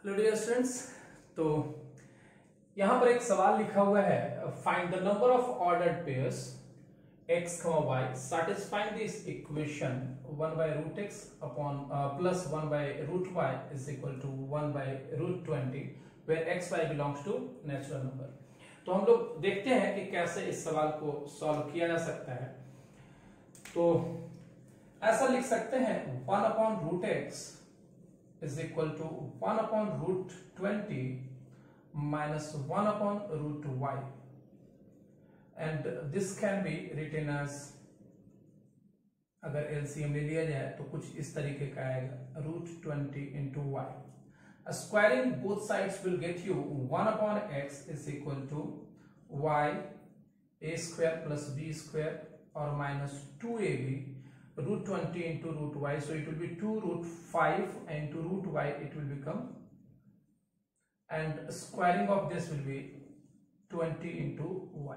Hello dear students, तो यहां पर एक सवाल लिखा हुआ है, find the number of ordered pairs x, y satisfying this equation 1 by root x upon plus 1 by root y is equal to 1 by root 20 where x y belongs to natural number। तो हम लोग देखते हैं कि कैसे इस सवाल को सॉल्व किया जा सकता है। तो ऐसा लिख सकते हैं 1 upon root x is equal to 1 upon root 20 minus 1 upon root y, and this can be written as, अगर LCM ले लिया जाए तो कुछ इस तरीके का आएगा root 20 into y। Squaring both sides will get you 1 upon x is equal to y a square plus b square or minus 2ab root 20 into root y, so it will be 2 root 5 into root y it will become, and squaring of this will be 20 into y,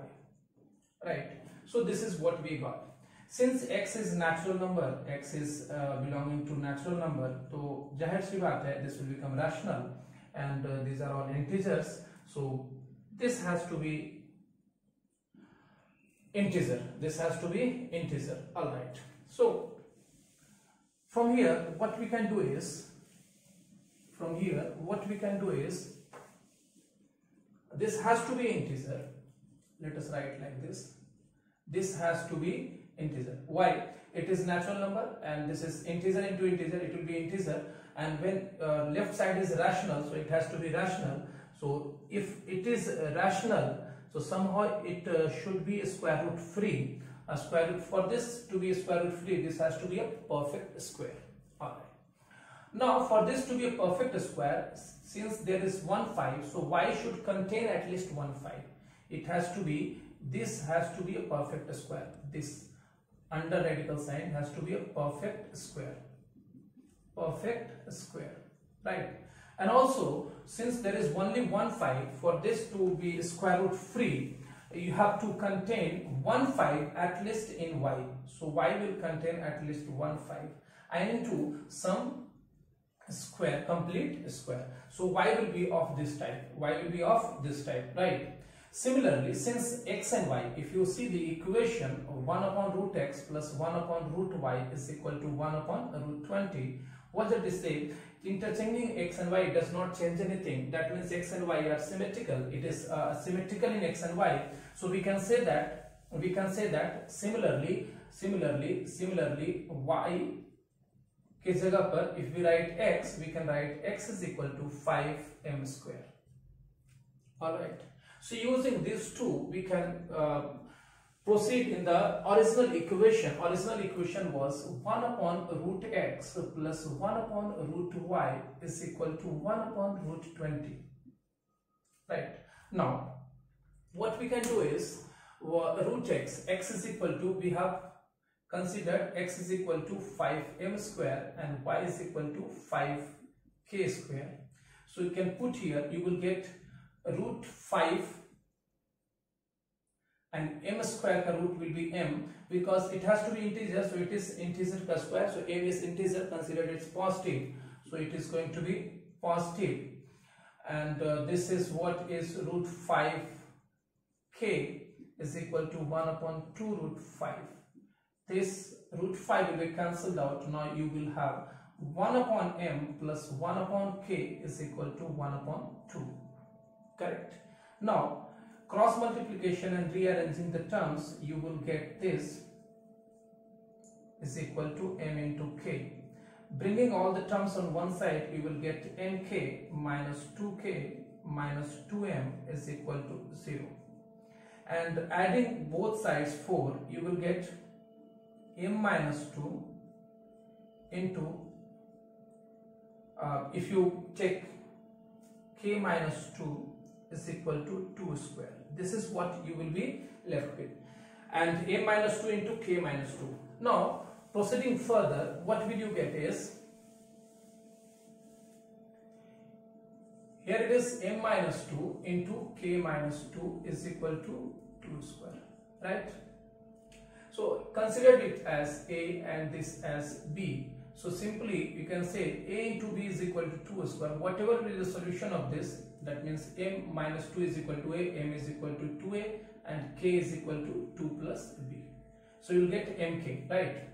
right? So this is what we got. Since x is natural number, x is belonging to natural number, तो जाहिर सी बात है this will become rational, and these are all integers, so this has to be integer, this has to be integer. All right, so from here what we can do is, this has to be integer. Let us write like this, this has to be integer. Why? It is natural number and this is integer into integer, it will be integer, and when left side is rational, so it has to be rational. So if it is rational, so somehow it should be square root free. A square root, for this to be square root free, this has to be a perfect square. Alright. Now for this to be a perfect square, since there is 1 5, so y should contain at least 1 5. It has to be, this has to be a perfect square. This under radical sign has to be a perfect square. Perfect square, right? And also, since there is only 1 5, for this to be square root free, you have to contain 1 5 at least in y. So y will contain at least 1 5 and into some square, complete square. So y will be of this type, y will be of this type, right? Similarly, since x and y, if you see the equation of 1 upon root x plus 1 upon root y is equal to 1 upon root 20, what does it say? Interchanging x and y does not change anything. That means x and y are symmetrical. It is symmetrical in x and y. So we can say that similarly y के जगह पर if we write x, we can write x is equal to 5m square. All right. So using these two, we can proceed in the original equation. Original equation was 1 upon root x plus 1 upon root y is equal to 1 upon root 20. Right. Now, what we can do is root x is equal to, we have considered x is equal to 5m square and y is equal to 5k square. So you can put here, you will get root 5 and m square ka root will be m, because it has to be integer, so it is integer ka square, so m is integer, considered it's positive, so it is going to be positive, and this is what is root 5k is equal to 1 upon 2 root 5. This root 5 will be cancelled out. Now you will have 1 upon m plus 1 upon k is equal to 1 upon 2. Correct. Now cross multiplication and rearranging the terms, you will get this is equal to m into k. Bringing all the terms on one side, you will get mk minus 2k minus 2m is equal to 0. And adding both sides 4, you will get m minus 2 into, if you take k minus 2 is equal to 2 square. This is what you will be left with, and m minus 2 into k minus 2. Now proceeding further, what will you get is, here it is m minus 2 into k minus 2 is equal to 2 square, right? So consider it as a and this as b. So simply you can say a into b is equal to 2 square. Whatever will be the solution of this, that means m minus 2 is equal to a, m is equal to 2a, and k is equal to 2 plus b. So you will get mk, right?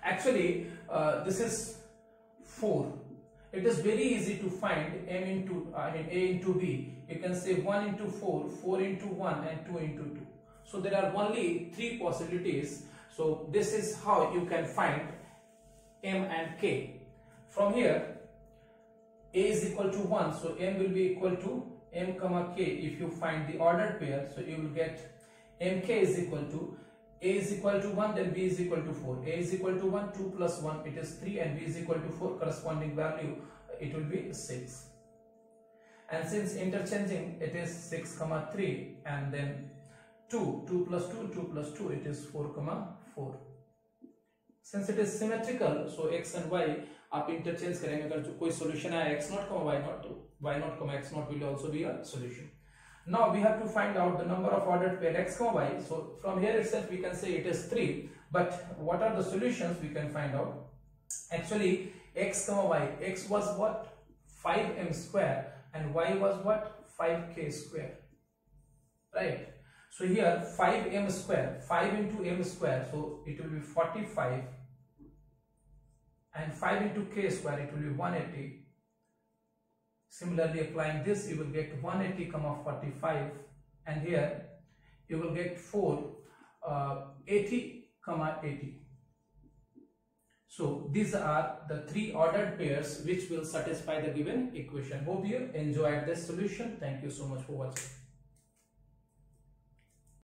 Actually, this is 4. It is very easy to find a into b. You can say 1 into 4, 4 into 1, and 2 into 2. So there are only 3 possibilities. So this is how you can find m and k. From here, a is equal to 1, so m will be equal to m comma k. If you find the ordered pair, so you will get mk is equal to a is equal to 1, then b is equal to 4. A is equal to 1, 2 plus 1, it is 3, and b is equal to 4, corresponding value, it will be 6. And since interchanging, it is 6 comma 3, and then 2 plus 2, 2 plus 2, it is 4 comma 4. Since it is symmetrical, so x and y आप interchange करेंगे. अगर जो कोई solution है x naught comma y naught comma x naught will also be a solution. Now we have to find out the number of ordered pair x comma y. So from here itself we can say it is 3. But what are the solutions we can find out? Actually, x comma y, x was what? 5m square, and y was what? 5k square. Right? So here 5m square, 5 into m square, so it will be 45, and 5 into k square, it will be 180. Similarly, applying this, you will get 180 comma 45, and here you will get 80 comma 80. So these are the 3 ordered pairs which will satisfy the given equation. Hope you enjoyed this solution. Thank you so much for watching.